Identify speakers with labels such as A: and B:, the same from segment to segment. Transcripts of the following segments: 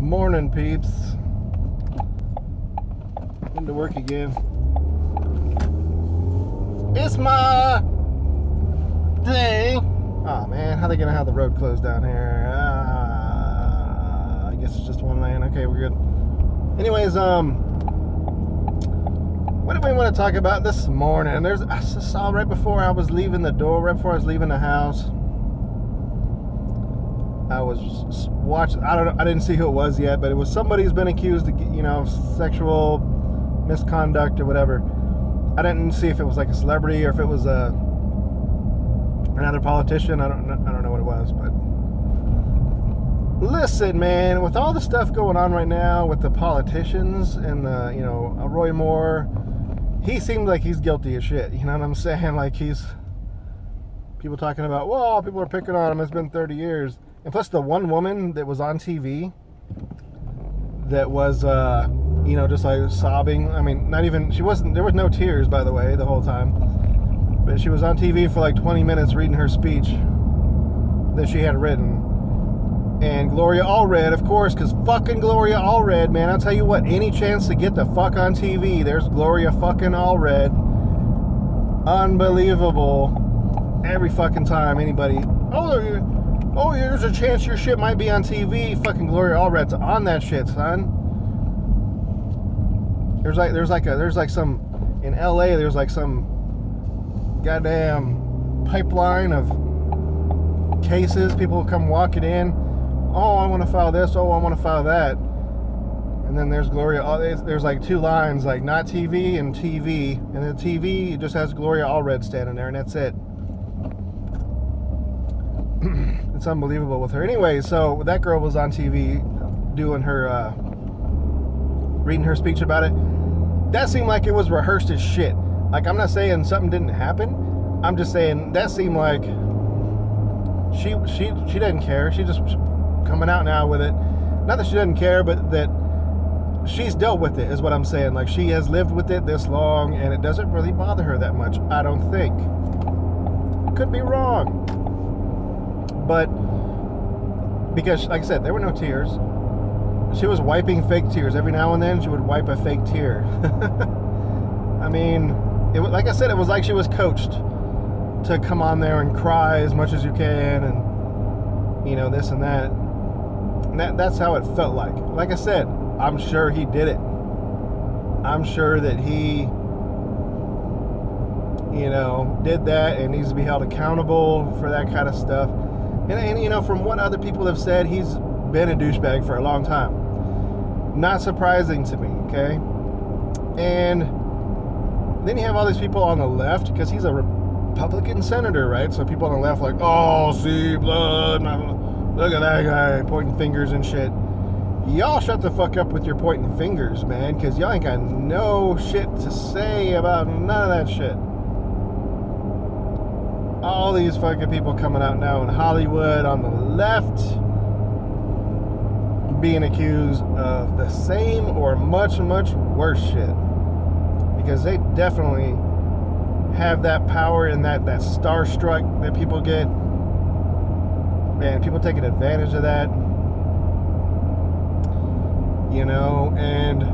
A: Morning, peeps. Into work again. It's my day. Oh man, how they gonna have the road closed down here? I guess it's just one lane. Okay, we're good. Anyways, what do we want to talk about this morning? I saw right before I was leaving the door, right before I was leaving the house, I was watching. I don't know. I didn't see who it was yet, but it was somebody who's been accused of, sexual misconduct or whatever. I didn't see if it was like a celebrity or if it was another politician. I don't know what it was, but listen, man. With all the stuff going on right now with the politicians and the, Roy Moore, he seemed like he's guilty as shit. You know what I'm saying? Like people talking about, well, people are picking on him. It's been 30 years. And plus the one woman that was on TV that was, just like sobbing. I mean, there was no tears, by the way, the whole time. But she was on TV for like 20 minutes reading her speech that she had written. And Gloria Allred, of course, because fucking Gloria Allred, man, I'll tell you what, any chance to get the fuck on TV, there's Gloria fucking Allred. Unbelievable. Every fucking time anybody, oh, there's a chance your shit might be on TV. Fucking Gloria Allred's on that shit, son. There's like some in LA. There's like some goddamn pipeline of cases. People come walking in. Oh, I want to file this. Oh, I want to file that. And then there's Gloria. There's like two lines, like not TV and TV. And the TV just has Gloria Allred standing there, and that's it. It's unbelievable with her. Anyway, so that girl was on TV doing her, reading her speech about it. That seemed like it was rehearsed as shit. Like, I'm not saying something didn't happen. I'm just saying that seemed like she didn't care. She just coming out now with it. Not that she doesn't care, but that she's dealt with it is what I'm saying. Like, she has lived with it this long, and it doesn't really bother her that much, I don't think. Could be wrong. But because, like I said, there were no tears. She was wiping fake tears. Every now and then she would wipe a fake tear. I mean, like I said, it was like she was coached to come on there and cry as much as you can and, this and that. And that's how it felt like. Like I said, I'm sure he did it. I'm sure that he, did that and needs to be held accountable for that kind of stuff. And from what other people have said, he's been a douchebag for a long time. Not surprising to me, okay? And then you have all these people on the left, because he's a Republican senator, right? So people on the left like, oh, see, blood, look at that guy pointing fingers and shit. Y'all shut the fuck up with your pointing fingers, man, because y'all ain't got no shit to say about none of that shit. All these fucking people coming out now in Hollywood on the left being accused of the same or much, much worse shit. Because they definitely have that power and that starstruck that people get. Man, people taking advantage of that. And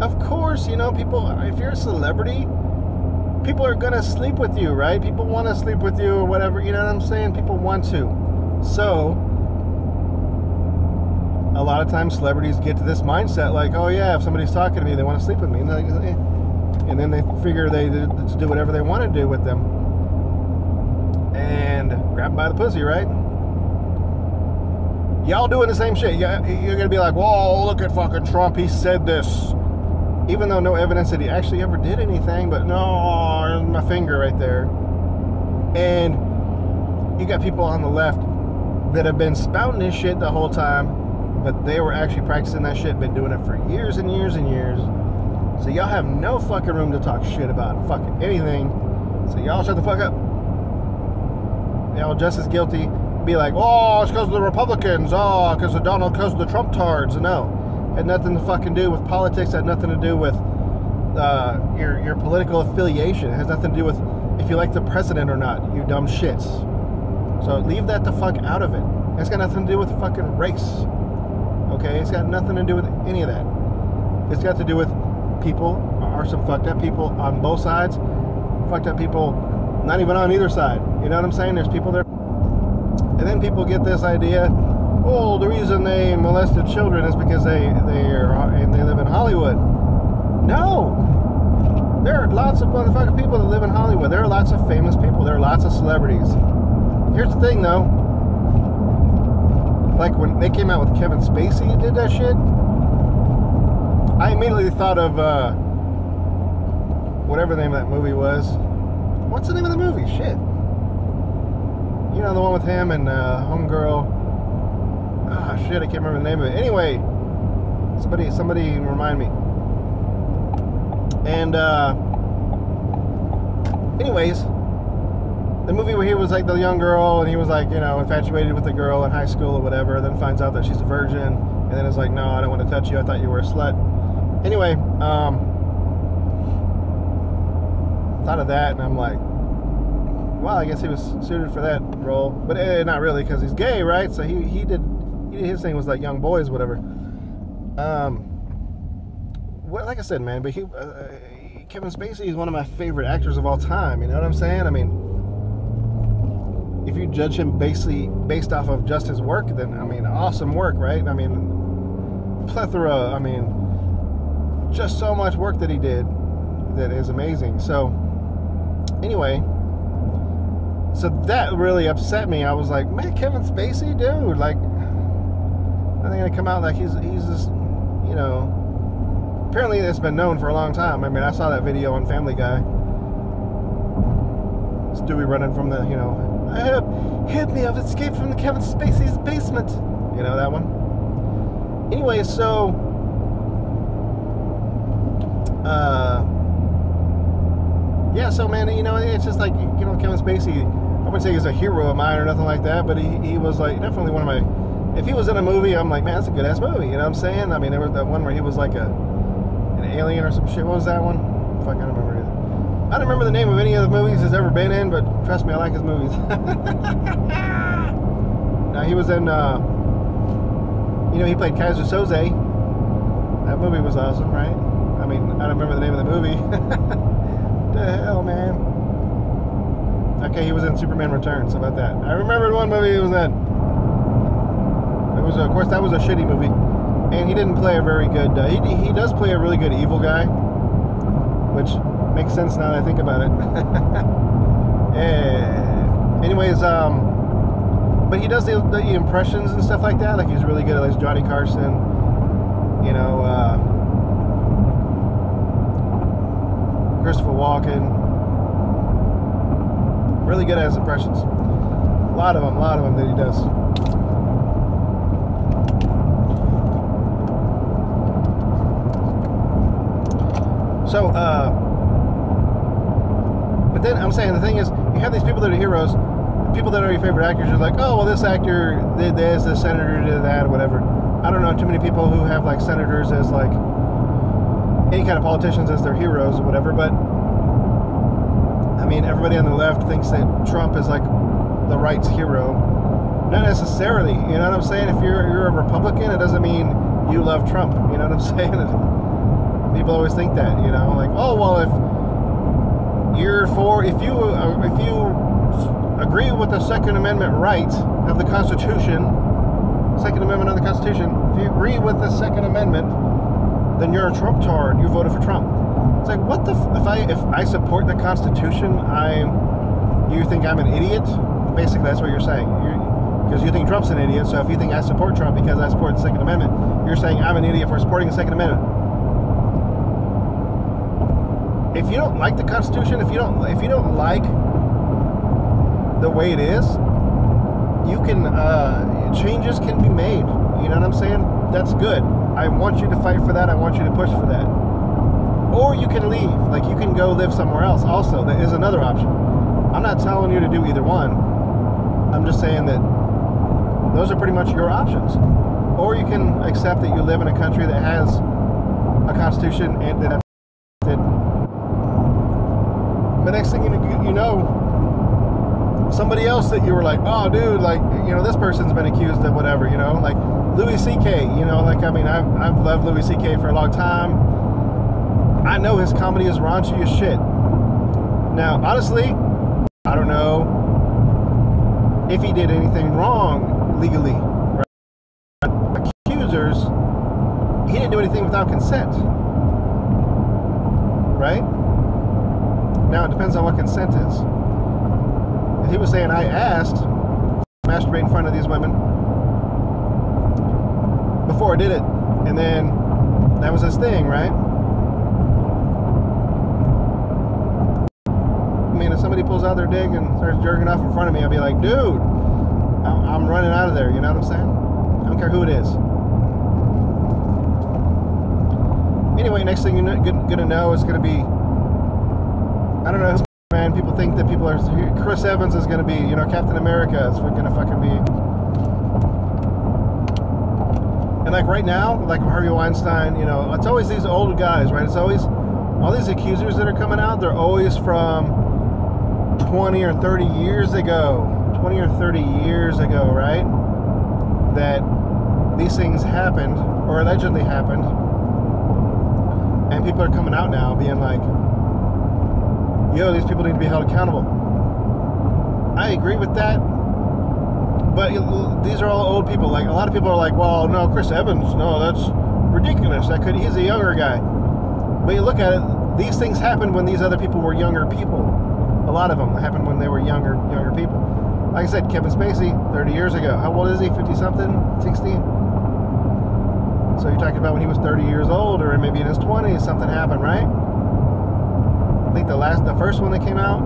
A: of course, people, if you're a celebrity, people are gonna sleep with you, right? People want to sleep with you or whatever, you know what I'm saying? People want to. So a lot of times celebrities get to this mindset like, oh yeah, if somebody's talking to me, they want to sleep with me. And then they figure they do whatever they want to do with them. And grab them by the pussy, right? Y'all doing the same shit. You're going to be like, whoa, look at fucking Trump. He said this. Even though no evidence that he actually ever did anything, but no, there's my finger right there. And you got people on the left that have been spouting this shit the whole time, but they were actually practicing that shit, been doing it for years and years and years. So y'all have no fucking room to talk shit about fucking anything. So y'all shut the fuck up. Y'all just as guilty. Be like, oh, it's because of the Republicans. Oh, because of the Trump tards. No. Had nothing to fucking do with politics. Had nothing to do with your political affiliation. It has nothing to do with if you like the president or not, you dumb shits. So leave that the fuck out of it. It's got nothing to do with fucking race. Okay, it's got nothing to do with any of that. It's got to do with people are some fucked up people on both sides, fucked up people not even on either side. You know what I'm saying? There's people there. And then people get this idea, oh, the reason they molested children is because they live in Hollywood. No. There are lots of motherfucking people that live in Hollywood. There are lots of famous people. There are lots of celebrities. Here's the thing, though. Like when they came out with Kevin Spacey and did that shit, I immediately thought of whatever the name of that movie was. What's the name of the movie? Shit. You know, the one with him and homegirl. Ah, shit, I can't remember the name of it. Anyway, somebody remind me. And anyways, the movie where he was like the young girl and he was like, you know, infatuated with the girl in high school or whatever, then finds out that she's a virgin, and then is like, no, I don't want to touch you, I thought you were a slut. Anyway, thought of that, and I'm like, well, I guess he was suited for that role, but not really, because he's gay, right? So he did his thing was like young boys, whatever. Well, like I said, man, but Kevin Spacey is one of my favorite actors of all time. You know what I'm saying? I mean, if you judge him based off of just his work, then I mean, awesome work, right? I mean, plethora. I mean, just so much work that he did that is amazing. So, anyway. So that really upset me. I was like, man, Kevin Spacey, dude, like, I think gonna come out like he's just, you know, apparently it's been known for a long time. I mean, I saw that video on Family Guy. Stewie running from the, you know, help me, I've escaped from the Kevin Spacey's basement. You know that one? Anyway, so, yeah, so man, you know, it's just like, you know, Kevin Spacey, I wouldn't say he's a hero of mine or nothing like that, but he was like definitely one of my, if he was in a movie, I'm like, man, that's a good ass movie, you know what I'm saying? I mean, there was that one where he was like an alien or some shit. What was that one? Fuck, I don't remember either. I don't remember the name of any of the movies he's ever been in, but trust me, I like his movies. Now, he was in, you know, he played Kaiser Soze. That movie was awesome, right? I mean, I don't remember the name of the movie. The hell, man? Okay, he was in Superman Returns. How about that? I remembered one movie he was in. It was, of course, that was a shitty movie, and he didn't play a very good. He does play a really good evil guy, which makes sense now that I think about it. Anyways, but he does the impressions and stuff like that. Like he's really good at like Johnny Carson, you know, Christopher Walken. Really good at his impressions. A lot of them that he does. So, but then I'm saying the thing is, you have these people that are heroes, people that are your favorite actors. You're like, oh, well, this actor did this, this senator did that, or whatever. I don't know too many people who have like senators as like any kind of politicians as their heroes or whatever. But I mean, everybody on the left thinks that Trump is like the right's hero. Not necessarily. You know what I'm saying? If you're a Republican, it doesn't mean you love Trump. You know what I'm saying? People always think that, you know, like, oh, well, if you agree with the Second Amendment right of the Constitution, Second Amendment of the Constitution, if you agree with the Second Amendment, then you're a Trump-tard. You voted for Trump. It's like, what the? If I support the Constitution, you think I'm an idiot? Basically, that's what you're saying. Because you think Trump's an idiot. So if you think I support Trump because I support the Second Amendment, you're saying I'm an idiot for supporting the Second Amendment. If you don't like the Constitution, if you don't like the way it is, you can changes can be made. You know what I'm saying? That's good. I want you to fight for that. I want you to push for that. Or you can leave. Like, you can go live somewhere else. Also, that is another option. I'm not telling you to do either one. I'm just saying that those are pretty much your options. Or you can accept that you live in a country that has a constitution and that. The next thing you know, somebody else that you were like, oh, dude, like, you know, this person's been accused of whatever, you know, like Louis C.K., you know, like, I mean, I've loved Louis C.K. for a long time. I know his comedy is raunchy as shit. Now, honestly, I don't know if he did anything wrong legally, right? Accusers, he didn't do anything without consent, right? Now, it depends on what consent is. If he was saying, I asked to masturbate in front of these women before I did it, and then that was his thing, right? I mean, if somebody pulls out their dick and starts jerking off in front of me, I'll be like, dude, I'm running out of there, you know what I'm saying? I don't care who it is. Anyway, next thing you're gonna know is gonna be, I don't know, man, people think that people are, Chris Evans is gonna be, you know, Captain America is gonna fucking be. And like right now, like Harvey Weinstein, you know, it's always these old guys, right? It's always, all these accusers that are coming out, they're always from 20 or 30 years ago. 20 or 30 years ago, right? That these things happened, or allegedly happened. And people are coming out now being like, yo, these people need to be held accountable. I agree with that. But these are all old people. Like, a lot of people are like, well, no, Chris Evans, no, that's ridiculous. He's a younger guy. But you look at it, these things happened when these other people were younger people. A lot of them happened when they were younger people. Like I said, Kevin Spacey, 30 years ago. How old is he? 50-something? 60? So you're talking about when he was 30 years old, or maybe in his 20s, something happened, right? I think the first one that came out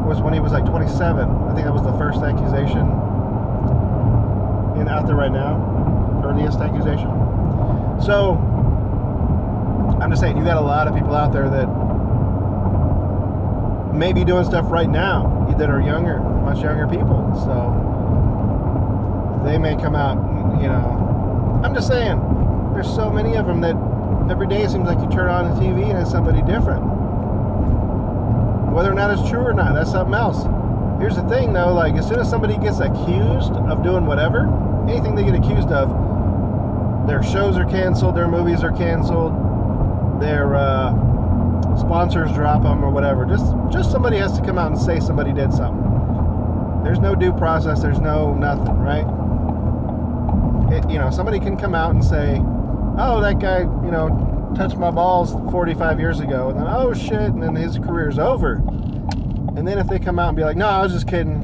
A: was when he was like 27. I think that was the first accusation out there right now. Earliest accusation. So, I'm just saying, you got a lot of people out there that may be doing stuff right now that are younger, much younger people. So, they may come out, you know. I'm just saying, there's so many of them that every day it seems like you turn on the TV and it's somebody different. Whether or not it's true or not, that's something else. Here's the thing, though, like, as soon as somebody gets accused of doing whatever, anything they get accused of, their shows are canceled, their movies are canceled, their sponsors drop them or whatever. Just somebody has to come out and say somebody did something. There's no due process, there's no nothing, right? You know, somebody can come out and say, oh, that guy, you know, touched my balls 45 years ago, and then, oh shit, and then his career's over. And then if they come out and be like, no, I was just kidding,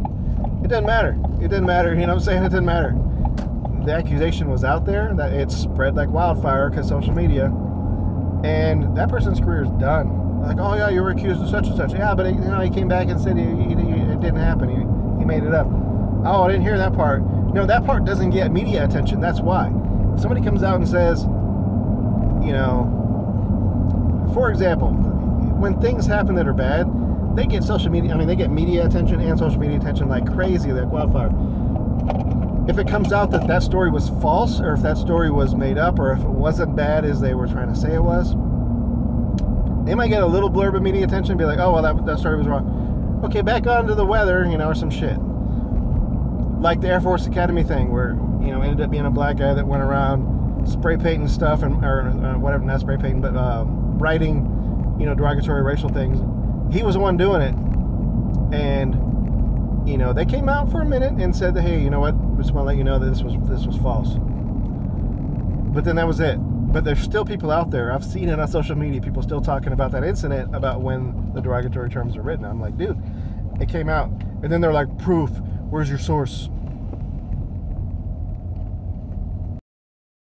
A: it doesn't matter. It doesn't matter, you know what I'm saying? It doesn't matter. The accusation was out there, that it spread like wildfire because social media, and that person's career is done. Like, oh yeah, you were accused of such and such. Yeah, but you know, he came back and said it didn't happen. He made it up. Oh, I didn't hear that part. No, that part doesn't get media attention. That's why. If somebody comes out and says, you know, for example, when things happen that are bad, they get social media, I mean, they get media attention and social media attention like crazy, like wildfire. If it comes out that that story was false, or if that story was made up, or if it wasn't bad as they were trying to say it was, they might get a little blurb of media attention and be like, oh, well, that story was wrong. Okay, back on to the weather, you know, or some shit. Like the Air Force Academy thing, where, you know, ended up being a black guy that went around spray painting stuff, and or whatever, not spray painting, but writing, you know, derogatory racial things. He was the one doing it, and you know, they came out for a minute and said that, hey, you know what, we just want to let you know that this was false. But then that was it. But there's still people out there, I've seen it on social media, people still talking about that incident, about when the derogatory terms are written. I'm like, dude, it came out, and then they're like, proof, where's your source?